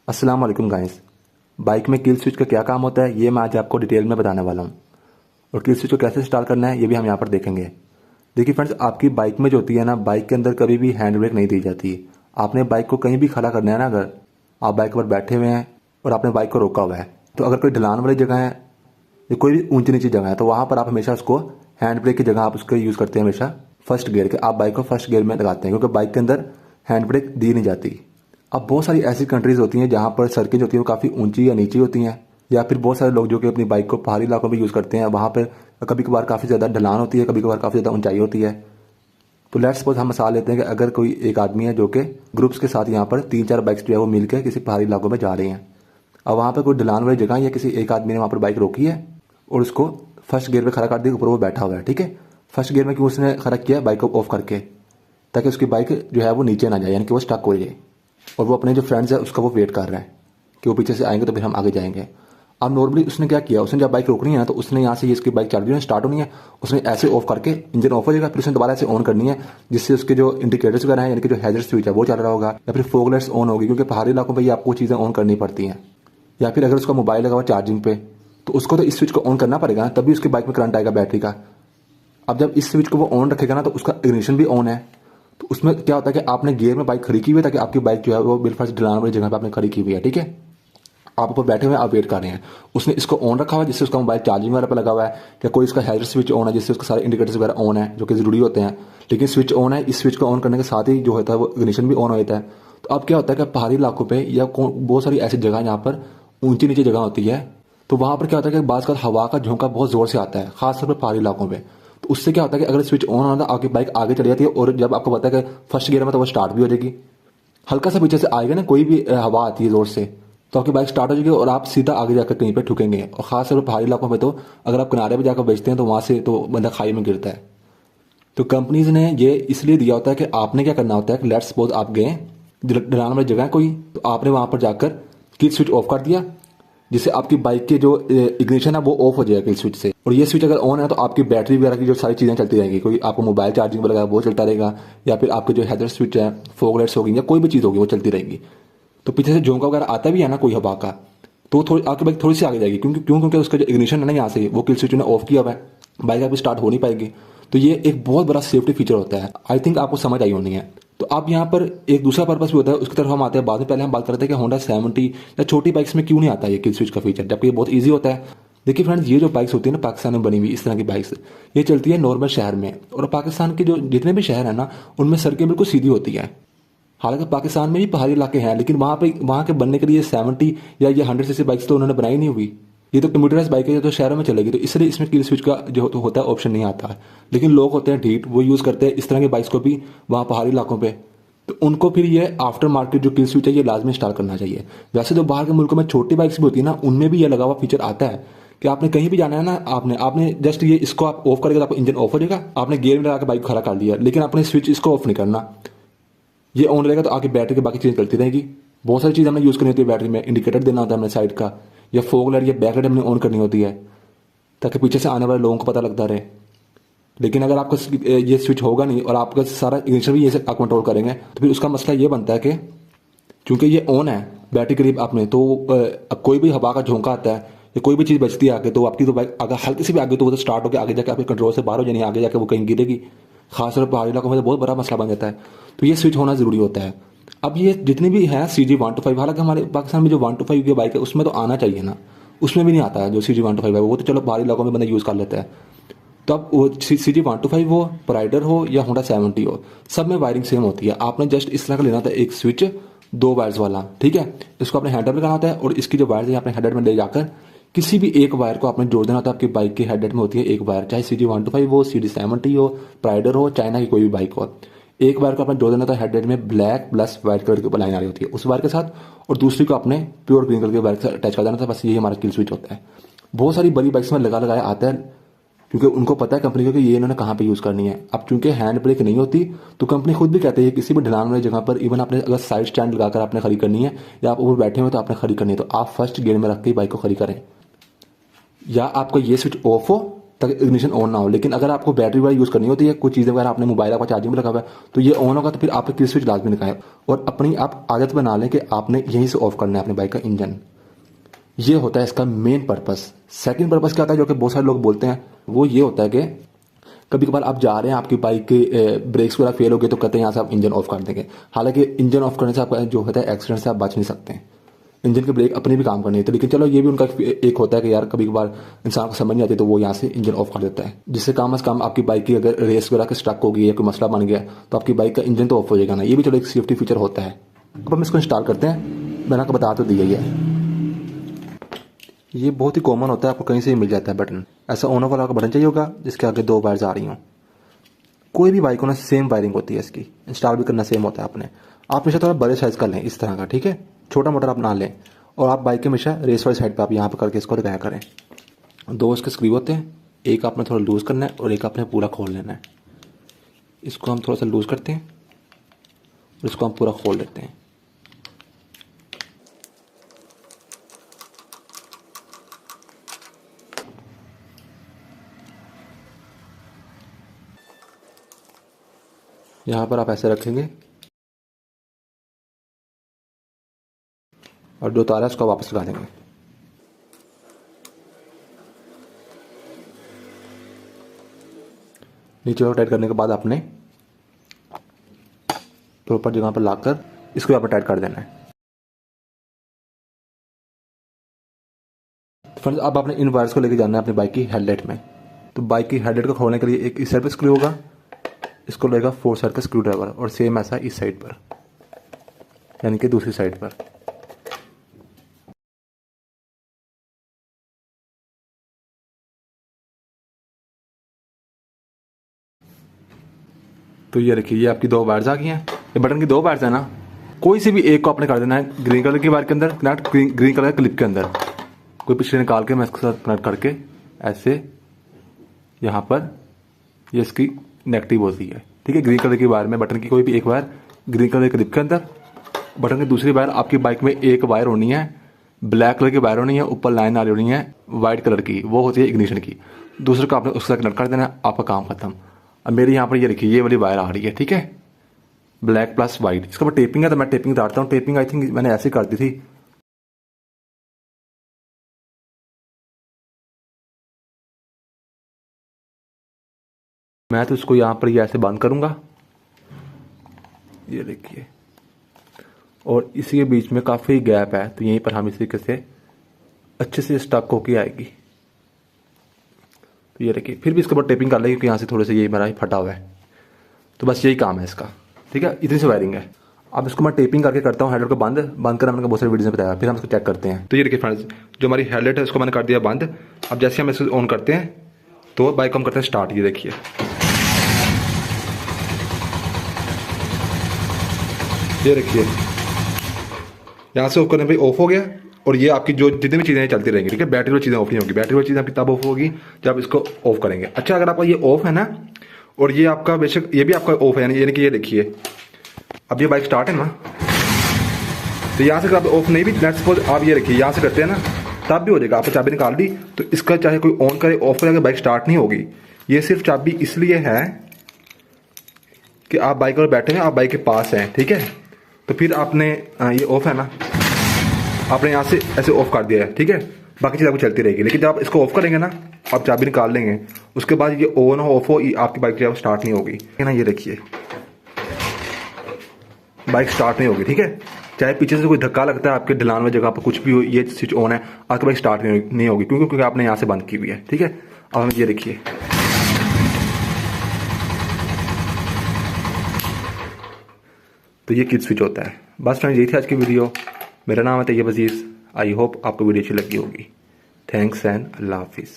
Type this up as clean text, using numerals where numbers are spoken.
अस्सलाम वालेकुम guys. Bike में किल स्विच का क्या काम होता है ये मैं आज आपको डिटेल में बताने वाला हूँ, और किल स्विच को कैसे इंस्टॉल करना है ये भी हम यहाँ पर देखेंगे। देखिए फ्रेंड्स, आपकी बाइक में जो होती है ना, बाइक के अंदर कभी भी हैंड ब्रेक नहीं दी जाती। आपने बाइक को कहीं भी खड़ा करना है ना, अगर आप बाइक पर बैठे हुए हैं और आपने बाइक को रोका हुआ है, तो अगर कोई ढलान वाली जगह है या कोई भी ऊंची नीची जगह है, तो वहाँ पर आप हमेशा उसको हैंड ब्रेक की जगह आप उसको यूज़ करते हैं हमेशा फर्स्ट गियर के। आप बाइक को फर्स्ट गियर में लगाते हैं क्योंकि बाइक के अंदर हैंड ब्रेक दी नहीं जाती। अब बहुत सारी ऐसी कंट्रीज़ होती हैं जहाँ पर सड़कें जो होती हैं वो काफ़ी ऊंची या नीची होती हैं, या फिर बहुत सारे लोग जो कि अपनी बाइक को पहाड़ी इलाकों में यूज़ करते हैं, वहाँ पर कभी कभार काफ़ी ज़्यादा ढलान होती है, कभी कभार काफ़ी ज़्यादा ऊंचाई होती है। तो लेट्स सपोज हम मिसाल लेते हैं कि अगर कोई एक आदमी है जो कि ग्रुप्स के साथ यहाँ पर 3-4 बाइक्स जो है वो मिलकर किसी पहाड़ी इलाकों में जा रहे हैं। अब वहाँ पर कोई ढलान वाली जगह या किसी एक आदमी ने वहाँ पर बाइक रोकी है और उसको फर्स्ट गियर में खड़ा कर दिया, ऊपर वो बैठा हुआ है। ठीक है, फर्स्ट गियर में क्यों उसने खड़ा किया, बाइक को ऑफ करके, ताकि उसकी बाइक जो है वो नीचे ना जाए, यानी कि वो स्टक हो जाए, और वो अपने जो फ्रेंड्स है उसका वो वेट कर रहा है कि वो पीछे से आएंगे तो फिर हम आगे जाएंगे। अब नॉर्मली उसने क्या किया, उसने जब बाइक रोकनी है ना, तो उसने यहाँ से ये इसकी बाइक चल रही है, स्टार्ट होनी है, उसने ऐसे ऑफ करके इंजन ऑफ हो जाएगा, फिर उसने दोबारा ऐसे ऑन करनी है, जिससे उसके जो इंडिकेटर्स वगैरह हैं, यानी कि जो हैजर्ड स्विच है वो चल रहा होगा, या फिर फॉग लाइट्स ऑन होगी, क्योंकि पहाड़ी इलाकों पर ये आपको चीज़ें ऑन करनी पड़ती हैं। या फिर अगर उसका मोबाइल लगा हुआ चार्जिंग पे, तो उसको तो इस स्विच को ऑन करना पड़ेगा, तभी उसकी बाइक में करंट आएगा बैटरी का। अब जब इस स्विच को वो ऑन रखेगा ना, तो उसका इग्निशन भी ऑन है। तो उसमें क्या होता है कि आपने गियर में बाइक खड़ी की हुई है, ताकि आपकी बाइक जो है वो बिल्कुल ढलान वाली जगह पे आपने खड़ी की हुई है। ठीक है, आप ऊपर बैठे हुए हैं, आप वेट कर रहे हैं, उसने इसको ऑन रखा हुआ है जिससे उसका मोबाइल चार्जिंग वगैरह पर लगा हुआ है, या कोई इसका हैजर्ड स्विच ऑन है जिससे उसके सारे इंडिकेटर्स वगैरह ऑन है जो कि जरूरी होते हैं। लेकिन स्विच ऑन है, इस स्विच को ऑन करने के साथ ही जो होता है वो इग्निशन भी ऑन हो जाता है। तो अब क्या होता है कि पहाड़ी इलाकों पर या बहुत सारी ऐसी जगह जहाँ पर ऊंची नीची जगह होती है, तो वहाँ पर क्या होता है कि बाज़ का हवा का झोंका बहुत जोर से आता है, खासतौर पर पहाड़ी इलाकों में। तो उससे क्या होता है कि अगर स्विच ऑन होना, आपकी बाइक आगे चली जाती है, और जब आपको पता है कि फर्स्ट गियर में, तो वो स्टार्ट भी हो जाएगी। हल्का सा पीछे से आएगा ना, कोई भी हवा आती है जोर से, तो आपकी बाइक स्टार्ट हो जाएगी और आप सीधा आगे जाकर कहीं पे ठुकेंगे। और खासतौर पर पहाड़ी इलाकों में तो अगर आप किनारे पर जाकर बेचते हैं तो वहाँ से तो बंदा खाई में गिरता है। तो कंपनीज ने ये इसलिए दिया होता है कि आपने क्या करना होता है कि लेट्स सपोज आप गए ढलान वाली जगह कोई, तो आपने वहाँ पर जाकर किल स्विच ऑफ कर दिया, जिससे आपकी बाइक के जो इग्निशन है वो ऑफ हो जाएगा किल स्विच से। और ये स्विच अगर ऑन है तो आपकी बैटरी वगैरह की जो सारी चीज़ें चलती रहेंगी, कोई आपको मोबाइल चार्जिंग पर लगा वो चलता रहेगा, या फिर आपके जो हैजर्ड स्विच है, फॉग लाइट्स होगी, या कोई भी चीज़ होगी वो चलती रहेगी। तो पीछे से झोंका वगैरह आता भी है ना कोई हवा का, तो थोड़ी आपकी बाइक थोड़ी सी आगे जाएगी, क्योंकि उसका जो इग्निशन है ना यहाँ से, वो किल स्विच ने ऑफ किया हुआ है, बाइक आपकी स्टार्ट हो नहीं पाएगी। तो ये एक बहुत बड़ा सेफ्टी फीचर होता है। आई थिंक आपको समझ आई होनी है। तो अब यहाँ पर एक दूसरा पर्पस भी होता है, उसकी तरफ हम आते हैं बाद में। पहले हम बात करते हैं कि होंडा 70 या छोटी बाइक्स में क्यों नहीं आता ये किल स्विच का फीचर, जबकि ये बहुत ईजी होता है। देखिए फ्रेंड्स, ये जो बाइक्स होती है ना पाकिस्तान में बनी हुई इस तरह की बाइक्स, ये चलती है नॉर्मल शहर में, और पाकिस्तान के जो जितने भी शहर है ना, उनमें सड़कें बिल्कुल सीधी होती है। हालांकि पाकिस्तान में भी पहाड़ी इलाके हैं, लेकिन वहाँ के बनने के लिए 70 या ये 100cc बाइक्स तो उन्होंने बनाई नहीं हुई। ये तो कंप्यूटराइज बाइक है, तो शहरों में चलेगी, तो इसलिए इसमें किल स्विच का जो होता है ऑप्शन नहीं आता है। लेकिन लोग होते हैं ढीठ, वो यूज़ करते हैं इस तरह की बाइक्स को भी वहाँ पहाड़ी इलाकों पे, तो उनको फिर ये आफ्टर मार्केट जो किल स्विच है ये लाजमी इंस्टॉल करना चाहिए। वैसे तो बाहर के मुल्कों में छोटी बाइक्स भी होती है ना, उनमें भी ये लगा हुआ फीचर आता है कि आपने कहीं भी जाना है ना, आपने जस्ट ये इसको आप ऑफ करेगा तो आपका इंजन ऑफ हो जाएगा, आपने गियर में लगा के बाइक खड़ा कर दिया, लेकिन आपने स्विच इसको ऑफ नहीं करना, ये ऑन रहेगा, तो आगे बैटरी के बाकी चीज़ें चलती रहेगी। बहुत सारी चीज़ हमने यूज़ करनी होती है बैटरी में, इंडिकेटर देना होता है हमने साइड का, या फॉग लाइट या बैक लाइट हमने ऑन करनी होती है, ताकि पीछे से आने वाले लोगों को पता लगता रहे। लेकिन अगर आपका ये स्विच होगा नहीं और आपका सारा इग्निशन भी ये से आप कंट्रोल करेंगे, तो फिर उसका मसला ये बनता है कि चूंकि ये ऑन है बैटरी करीब आपने, तो कोई भी हवा का झोंका आता है या कोई भी चीज़ बचती है आगे, तो आपकी तो बाइक अगर हल्की सी भी आगे, तो वो तो स्टार्ट होकर आगे जाकर आपके कंट्रोल से बाहर हो जानी, आगे जाकर वो कहीं गिरेगी। खासतौर पर पहाड़ी इलाकों में तो बहुत बड़ा मसला बन जाता है। तो ये स्विच होना जरूरी होता है। अब ये जितनी भी है CG125, हालांकि हमारे पाकिस्तान में जो 125 की बाइक है उसमें तो आना चाहिए ना, उसमें भी नहीं आता है जो CG125 है, वो तो चलो पहाड़ी इलाकों में बंदा यूज़ कर लेता है। तो अब वो CG125 हो, प्राइडर हो या होंडा 70 हो, सब में वायरिंग सेम होती है। आपने जस्ट इस तरह का लेना था एक स्विच 2 वायर्स वाला, ठीक है। इसको अपने हेडर में लगाना होता है, और इसकी जो वायर है अपने हेडर में ले जाकर किसी भी एक वायर को आपने जोड़ देना होता है। आपकी बाइक के हेडर में होती है एक वायर, चाहे CG125 हो, CD70 हो, प्राइडर हो, चाइना की कोई भी बाइक हो, एक वायर को आपने जोड़ देना होता है हेडर में, ब्लैक प्लस व्हाइट कलर की ऊपर लाइन आ रही होती है उस वायर के साथ, और दूसरी को आपने प्योर ग्रीन कलर के वायर के साथ अटैच कर देना था। बस ये हमारा किल स्विच होता है। बहुत सारी बड़ी बाइक्स में लगाया आता है, क्योंकि उनको पता है कंपनी को कि ये इन्होंने कहाँ पे यूज़ करनी है। अब चूंकि हैंड ब्रेक नहीं होती, तो कंपनी खुद भी कहती है किसी भी ढलान वाली जगह पर, इवन आपने अगर साइड स्टैंड लगाकर आपने खड़ी करनी है, या आप ऊपर बैठे हुए तो आपने खड़ी करनी है, तो आप फर्स्ट गियर में रख के बाइक को खड़ी करें। या आपका ये स्विच ऑफ हो ताकि इग्निशन ऑन ना हो। लेकिन अगर आपको बैटरी वगैरह यूज़ करनी होती है, कुछ चीज़ें वगैरह आपने मोबाइल आपका चार्जिंग में लगा हुआ है, तो ये ऑन होगा तो फिर आपको किल स्विच लाजमी दिखाएं। और अपनी आप आदत बना लें कि आपने यहीं से ऑफ करना है अपने बाइक का इंजन। ये होता है इसका मेन पर्पस। सेकंड पर्पस क्या होता है जो कि बहुत सारे लोग बोलते हैं, वो ये होता है कि कभी कभार आप जा रहे हैं, आपकी बाइक के ब्रेक्स वगैरह फेल हो गए, तो कहते हैं यहाँ से आप इंजन ऑफ कर देंगे। हालांकि इंजन ऑफ करने से आपका जो होता है एक्सीडेंट से आप बच नहीं सकते हैं। इंजन के ब्रेक अपने भी काम करनी होती है, लेकिन चलो ये भी उनका एक होता है कि यार कभी कभार इंसान को समझ नहीं आती तो वो यहाँ से इंजन ऑफ कर देता है, जिससे कम से कम आपकी बाइक की अगर रेस वगैरह के स्टक हो गई या कोई मसला बन गया तो आपकी बाइक का इंजन तो ऑफ हो जाएगा ना। ये भी चलो एक सेफ्टी फीचर होता है। अब हम इसको इंस्टॉल करते हैं। मैंने आपको बता तो दिया ही है, ये बहुत ही कॉमन होता है, आपको कहीं से ही मिल जाता है बटन। ऐसा ऑन ऑफ वाला का बटन चाहिए होगा जिसके आगे 2 वायर्स आ रही हों। कोई भी बाइक हो ना सेम वायरिंग होती है इसकी, इंस्टॉल भी करना सेम होता है। आप हमेशा थोड़ा बड़े साइज का लें इस तरह का, ठीक है, छोटा मोटा आप ना लें। और आप बाइक के हमेशा रेस वाली साइड पर आप यहाँ पर करके इसको लगाया करें। 2 इसके स्क्रू होते हैं, एक आपने थोड़ा लूज़ करना है और एक आपने पूरा खोल लेना है। इसको हम थोड़ा सा लूज़ करते हैं और इसको हम पूरा खोल लेते हैं। यहाँ पर आप ऐसे रखेंगे और जो तार है उसको वापस लगा देंगे। नीचे को टाइट करने के बाद आपने प्रॉपर जगह पर लाकर इसको यहाँ पर टाइट कर देना है। फ्रेंड्स अब आपने इन वायर्स को लेके जाना है अपनी बाइक की हेडलाइट में। तो बाइक की हेडलाइट को खोलने के लिए एक इस साइड पर स्क्रू होगा, इसको लेगा 4 साइड का स्क्रू ड्राइवर, और सेम ऐसा इस साइड पर, यानी कि दूसरी साइड पर। तो ये देखिए, ये आपकी 2 वायर्स आ गई हैं। ये बटन की 2 वायर्स है ना, कोई सी भी एक को आपने कर देना है ग्रीन कलर की वायर के अंदर कनेक्ट, ग्रीन कलर क्लिप के अंदर कोई पिछले निकाल के मैं इसके साथ कनेक्ट करके ऐसे यहाँ पर ये इसकी नेगेटिव होती है, ठीक है। ग्रीन कलर की वायर में बटन की कोई भी एक वायर ग्रीन कलर के क्लिप के अंदर, बटन की दूसरी वायर आपकी बाइक में एक वायर होनी है, ब्लैक कलर की वायर होनी है, ऊपर लाइन आ रही होनी है वाइट कलर की, वो होती है इग्निशन की। दूसरे को आपने उससे कनेक्ट कर देना है, आपका काम खत्म। अब मेरी यहाँ पर ये देखिए ये वाली वायर आ रही है, ठीक है, ब्लैक प्लस वाइट। इसके ऊपर टेपिंग है तो मैं टेपिंग डालता हूँ। टेपिंग आई थिंक मैंने ऐसे कर दी थी। मैं तो इसको यहाँ पर ये ऐसे बंद करूँगा, ये देखिए, और इसी के बीच में काफ़ी गैप है, तो यहीं पर हम इस तरीके से अच्छे से स्टक होके आएगी। तो ये देखिए, फिर भी इसके ऊपर टेपिंग कर लेंगे क्योंकि यहाँ से थोड़े से ये मेरा फटा हुआ है। तो बस यही काम है इसका, ठीक है, इतनी सी वायरिंग है। अब इसको मैं टेपिंग करके करता हूँ हेडलाइट को बंद करना मैंने बहुत सारे वीडियो में बताया, फिर हम इसको चेक करते हैं। तो ये देखिए फ्रेंड्स, जो हमारी हेडलाइट है उसको मैंने कर दिया बंद। अब जैसे हम इसको ऑन करते हैं तो बाइक को हम करते हैं स्टार्ट। ये देखिए, ये देखिए, यहाँ से ऑफ करने पे ऑफ हो गया। और ये आपकी जो जितनी भी चीज़ें चलती रहेंगी, ठीक है, बैटरी वाली चीज़ें ऑफ नहीं होगी। बैटरी वाली चीज़ें आपकी तब ऑफ होगी जब इसको ऑफ करेंगे। अच्छा, अगर आपका ये ऑफ है ना, और ये आपका बेशक ये भी आपका ऑफ है, यानी कि ये देखिए, अब ये बाइक स्टार्ट है ना, तो यहाँ से अगर आप ऑफ नहीं भी, लेट्स सपोज आप ये रखिए यहाँ से करते हैं ना, तब भी हो जाएगा। आपने चाबी निकाल दी तो इसका चाहे कोई ऑन करे ऑफ करे, बाइक स्टार्ट नहीं होगी। ये सिर्फ चाबी इसलिए है कि आप बाइक पर बैठे हैं, आप बाइक के पास हैं, ठीक है। तो फिर आपने ये ऑफ है ना, आपने यहाँ से ऐसे ऑफ कर दिया है, ठीक है, बाकी चीज़ आपको चलती रहेगी। लेकिन जब आप इसको ऑफ करेंगे ना, आप चाबी निकाल लेंगे, उसके बाद ये ऑन हो ऑफ हो, आपकी बाइक जो है स्टार्ट नहीं होगी, है ना। ये देखिए, बाइक स्टार्ट नहीं होगी, ठीक है। चाहे पीछे से कोई धक्का लगता है आपके ढलान में जगह पर कुछ भी हो, ये स्विच ऑन है, आपकी बाइक स्टार्ट नहीं होगी, क्योंकि आपने यहाँ से बंद की हुई है, ठीक है। अब हम ये देखिए, तो ये किड स्विच होता है। बस फ्रेंड्स, यही थी आज की वीडियो। मेरा नाम है तैयब अजीज़। आई होप आपको वीडियो अच्छी लगी होगी। थैंक्स एंड अल्लाह हाफिज़।